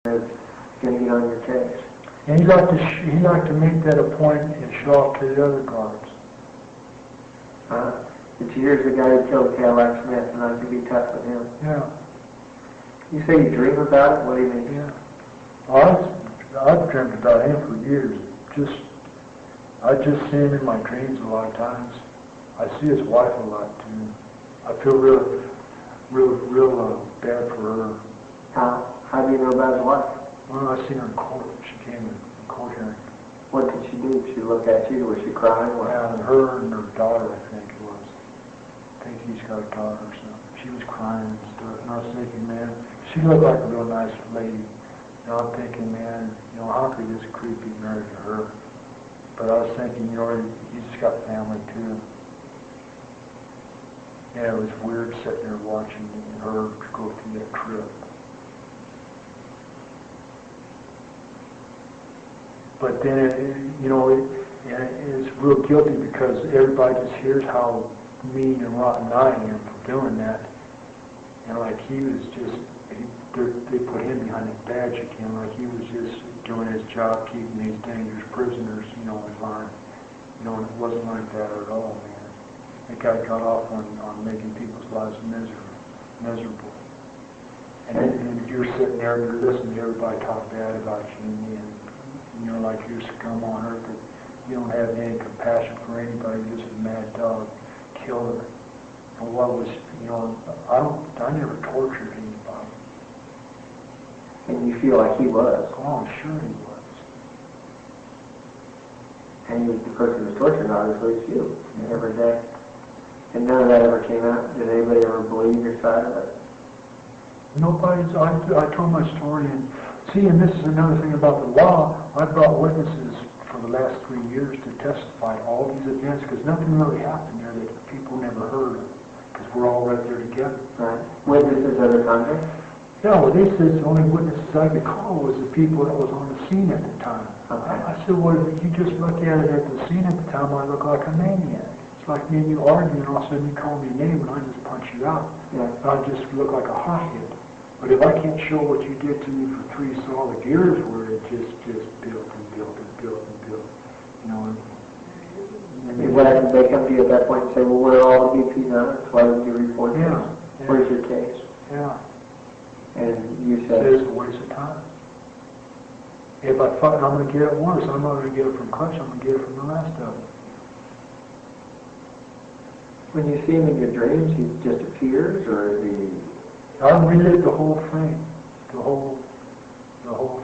is going to get on your case. And he'd like to make that a point and show off to the other guards. But here's the guy who killed Cadillac Smith, and I can be tough with him. Yeah. You say you dream about it? What do you mean? Yeah. Well, I've dreamt about him for years. I just see him in my dreams a lot of times. I see his wife a lot too. I feel real bad for her. How do you know about his wife? Well, I seen her in court. She came in court hearing. What did she do? Did she look at you? Was she crying? Yeah, her and her daughter, I think it was. I think he's got a daughter or something. She was crying and stuff. And I was thinking, man, she looked like a real nice lady. And I'm thinking, man, how could this creep be married to her? But I was thinking, he's just got family too. Yeah, it was weird sitting there watching her go through that trip. But then, it's real guilty because everybody just hears how mean and rotten I am for doing that. And like he was just, they put him behind a badge again, like he was just doing his job, keeping these dangerous prisoners, in line. And it wasn't like that at all, man. That guy got off on making people's lives miserable. And you're sitting there and you're listening to everybody talk bad about you, and like you're scum on earth, that you don't have any compassion for anybody, you're just a mad dog, killer. And what was, I never tortured anybody. And you feel like he was? Oh, I'm sure he was. And the person who was tortured, obviously, is you, every day. And none of that ever came out? Did anybody ever believe your side of it? Nobody's, I told my story, and see, and this is another thing about the law, I brought witnesses for the last 3 years to testify all these events, because nothing really happened there that people never heard of, because we're all right there together. Right. Witnesses of the convict? Yeah, well, they said the only witnesses I could call was the people that was on the scene at the time. Okay. I said, well, if you just look at it at the scene at the time, I look like a maniac. It's like me and you arguing, and all of a sudden you call me a name, and I just punch you out. Yeah. I just look like a hothead. But if I can't show what you did to me for 3 solid years, where it just built and built and built and built, When they come to you at that point and say, well, where are all the BP nuts? Why didn't you report this? Yeah. Where's your case? Yeah. And you said... It's a waste of time. If I fight, I'm going to get it once. I'm not going to get it from Clutch. I'm going to get it from the rest of them. When you see him in your dreams, he just appears, or is he... I relive the whole thing. The whole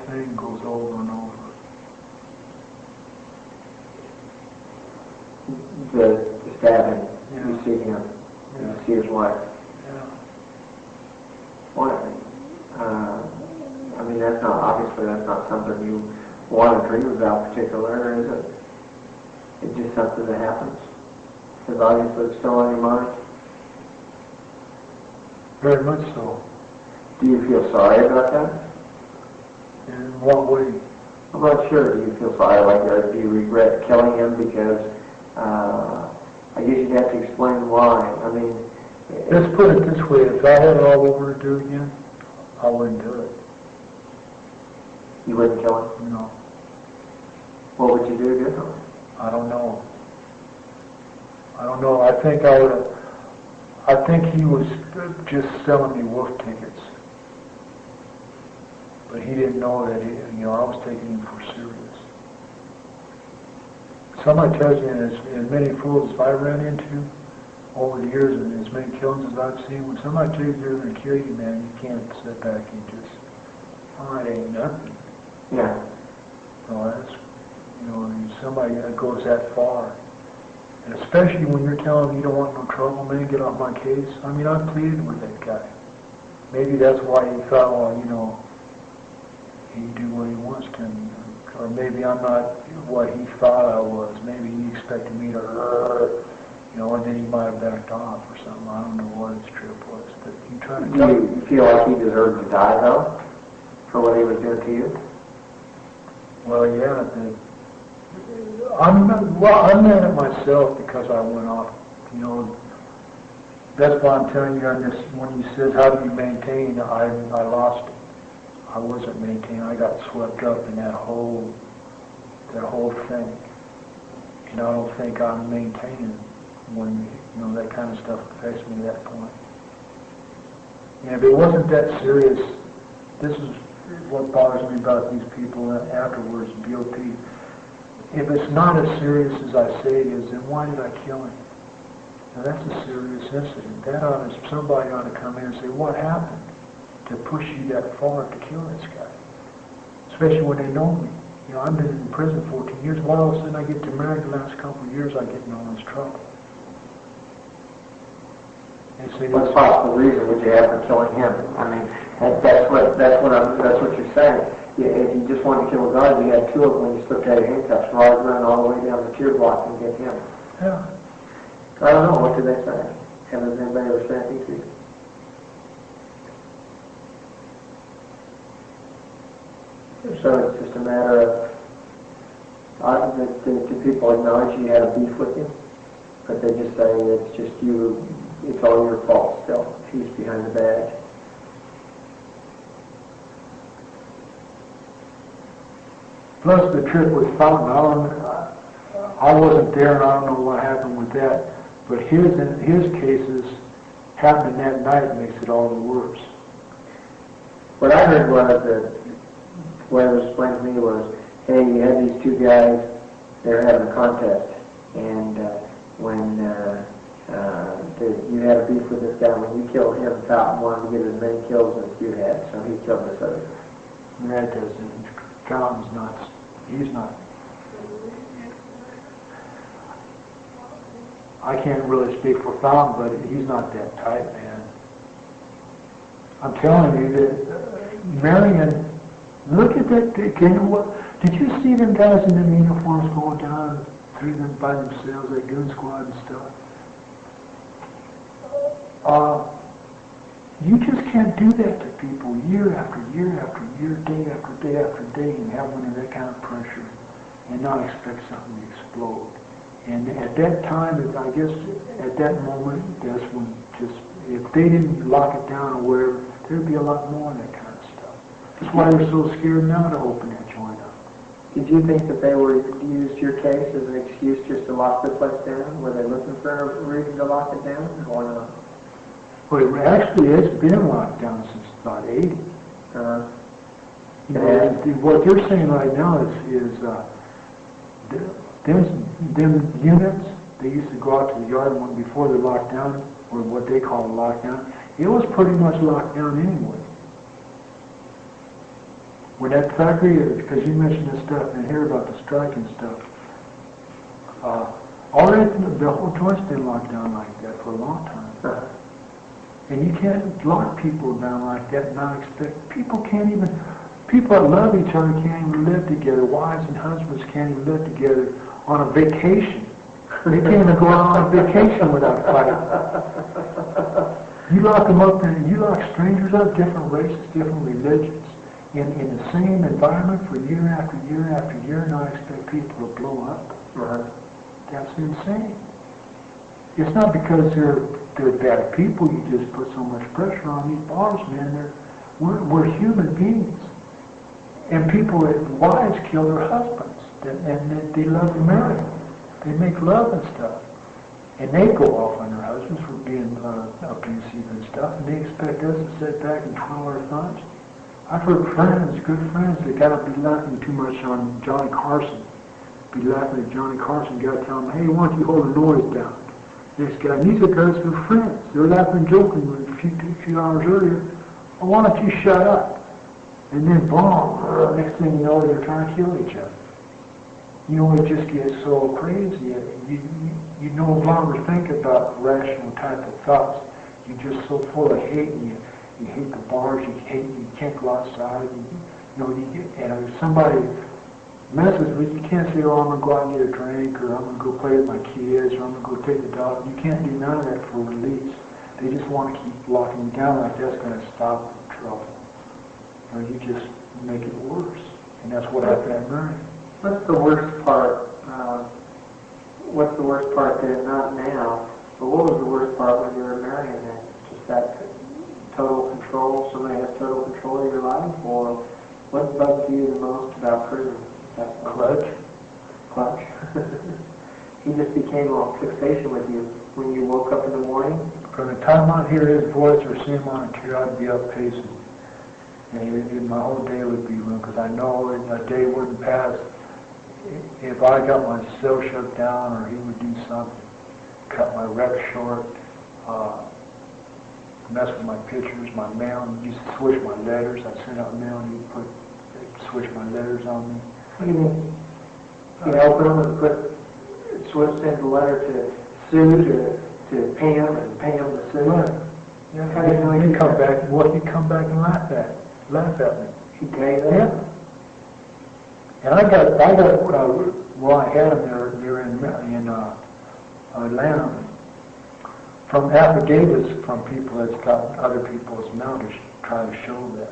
thing goes over and over. The stabbing, Yeah. you see him, Yeah. you see his wife. Yeah. Why? That's not something you want to dream about particularly, is it? It's just something that happens. Because obviously it's still on your mind. Very much so. Do you feel sorry about that? In what way? I'm not sure. Do you feel sorry, or do you regret killing him? Because I guess you'd have to explain why. Let's put it this way. If I had it all over to do again, I wouldn't do it. You wouldn't kill him? No. What would you do differently? I don't know. I think I would have... I think he was just selling me wolf tickets. But he didn't know that, I was taking him for serious. Somebody tells you, as many fools as I ran into over the years, and as many killings as I've seen, when somebody tells you they're going to kill you, man, you can't sit back and just, it ain't nothing. Yeah. No, that's, somebody that goes that far. And especially when you're telling him you don't want no trouble, man, get off my case. I pleaded with that guy. Maybe that's why he thought, he can do what he wants to me. Or maybe I'm not what he thought I was. Maybe he expected me to, and then he might have backed off or something. I don't know what his trip was. But you try to... Do you feel like he deserved to die, though, for what he was doing to you? Well, yeah, I'm mad at myself because I went off, That's why I'm telling you on this, when he says, how do you maintain, I lost it. I wasn't maintaining. I got swept up in that whole thing. And I don't think I'm maintaining when, that kind of stuff affects me at that point. And if it wasn't that serious, this is what bothers me about these people afterwards, BOP. If it's not as serious as I say it is, then why did I kill him? Now that's a serious incident. Somebody ought to come in and say, what happened to push you that far to kill this guy? Especially when they know me. I've been in prison 14 years. Why all of a sudden I get to marry the last couple of years, I get in all this trouble? What possible reason would you have for killing him? I mean, that's what you're saying. If you just wanted to kill a guard, you had two of them when you slipped out of handcuffs, run all the way down the tier block and get him. Yeah. I don't know. What did they say? Has anybody ever said anything to you? So it's just a matter of, do people acknowledge you had a beef with him? But they just say it's just you, it's all your fault still. He's behind the badge. Plus the trip with Fountain, I wasn't there and I don't know what happened with that. But his cases happening that night makes it all the worse. What I heard was that what was explained to me was, hey, you had these two guys, they were having a contest, and when you had a beef with this guy, when you killed him, Fountain wanted to get as many kills as you had, so he killed this other guy. That doesn't, Fountain's not, he's not. I can't really speak for Fountain, but he's not that type, man. I'm telling you that Marion, look at that. Did you see them guys in them uniforms going down through them by themselves, that goon squad and stuff? You just can't do that to people year after year after year, day after day after day, and have one of that kind of pressure and not expect something to explode. And at that time, I guess at that moment, that's when if they didn't lock it down or whatever, there'd be a lot more of that kind of stuff. That's why they're so scared now to open that joint up. Did you think that they used your case as an excuse just to lock the place down? Were they looking for a reason to lock it down or not? Well, actually, it's been locked down since about 80. What they're saying right now is them units, they used to go out to the yard before the lockdown, or what they call a lockdown. It was pretty much locked down anyway. When that factory, because you mentioned this stuff and hear about the strike and stuff, the whole joint's been locked down like that for a long time. And you can't lock people down like that and not expect, people that love each other can't even live together. Wives and husbands can't even live together on a vacation. They can't even go out on a vacation without fighting. You lock them up and you lock strangers up, different races, different religions, in the same environment for year after year after year, and not expect people to blow up. Right. That's insane. It's not because they're bad people. You just put so much pressure on these bars, man. We're human beings, and wives kill their husbands, and they love to marry them. They make love and stuff, and they go off on their husbands for being abusive and stuff, and they expect us to sit back and twiddle our thumbs. I've heard good friends, that got to be laughing too much on Johnny Carson. Be laughing at Johnny Carson, got to tell him, hey, why don't you hold the noise down? Next guy, and these are guys who are friends. They're laughing, joking a few hours earlier. Well, why don't you shut up? And then, boom, next thing you know, they're trying to kill each other. It just gets so crazy. You no longer think about rational type of thoughts. You're just so full of hate, and you hate the bars, you can't go outside. And if somebody messes with you, can't say, oh, I'm going to go out and get a drink, or I'm going to go play with my kids, or I'm going to go take the dog. You can't do none of that for release. They just want to keep locking you down like that's going to stop the trouble. You just make it worse. And that's what happened at Murray. What's the worst part? What's the worst part there? Not now, but what was the worst part when you were marrying that? Just that total control, somebody has total control of your life, or what bugs you the most about prison? Clutch. Clutch. He just became a fixation with you when you woke up in the morning? From the time I'd hear his voice or see him on a chair, I'd be up pacing. And my whole day would be ruined, because I know a day wouldn't pass if I got my cell shut down, or he would do something, cut my rep short, mess with my pictures, my mail. He used to switch my letters. I sent out mail, and he'd switch my letters on me. What do you mean? You open them and send the letter to Sue to Pam, and Pam to Sue? Right. Yeah. How do you know he'd come back? Well, he'd come back and laugh at me. He gave that? Yeah. And I got well, I had him there in Atlanta, from affidavits from people that's got other people's mail to try to show that,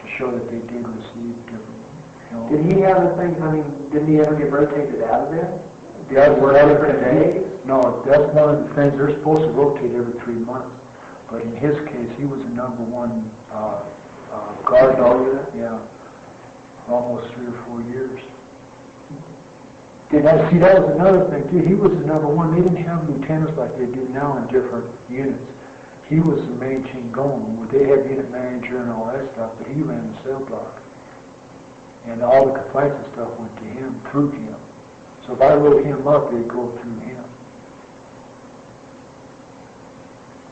to show that they did receive different. Did he have a thing? I mean, didn't he ever get rotated out of there? The other were different days. No, that's one of the things. They're supposed to rotate every 3 months, but in his case, he was the number one guard dog. Yeah, almost 3 or 4 years. See, that was another thing too. He was the number one. They didn't have lieutenants like they do now in different units. He was the main chain going. They had unit manager and all that stuff, but he ran the cell block. And all the complaints and stuff went to him, through him. So if I wrote him up, they'd go through him.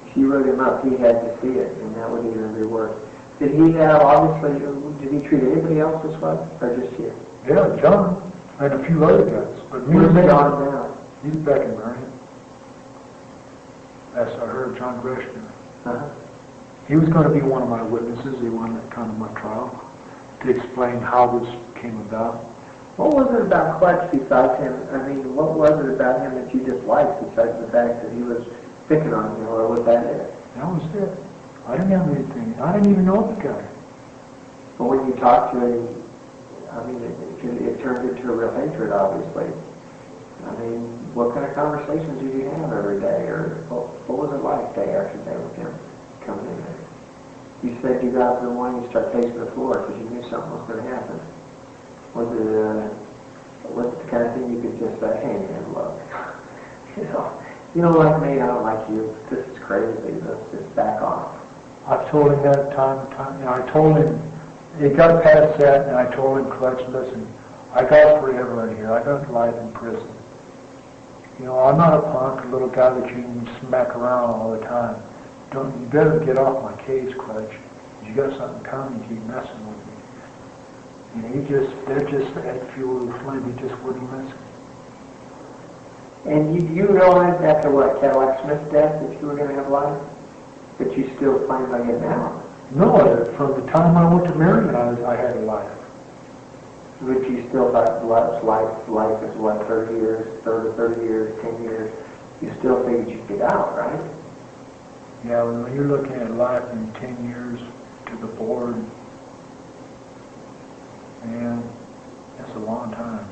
If you wrote him up, he had to see it, and that would even be worse. Did he have, obviously, did he treat anybody else this way, or just you? Yeah, John, and a few other guys. But me Where's and John now? He's back in Marion. That's, I heard, John Gresham. He was going to be one of my witnesses. He wanted to come to my trial to explain how this came about. What was it about Clutch besides him? I mean, what was it about him that you disliked besides the fact that he was picking on you, or was that it? That was it. I didn't have anything. I didn't even know the guy. But when you talked to him, I mean, it turned into a real hatred, obviously. I mean, what kind of conversations did you have every day, or what was it like day after day with him coming in there? You said you got up in the morning and start pacing the floor because you knew something was going to happen. Was it the kind of thing you could just say, hey man, look, you don't like me, I don't like you, this is crazy, let's just back off. I told him that time and time. You know, I told him, it got past that, and I told him, Clutch, listen, I got forever in here. I got life in prison. You know, I'm not a punk, a little guy that you can smack around all the time. You better get off my case, Clutch. You got something coming, you keep messing with me. And they're just at fuel the flame, he just wouldn't listen. And you realized after what, Cadillac Smith's death, that you were going to have life? But you still planned on getting out? No, from the time I went to Marion, I had a life. But you still thought life is what, 30 years, 30 years, 10 years? You still figured you'd get out, right? Yeah, when you're looking at life in 10 years to the board, man, that's a long time.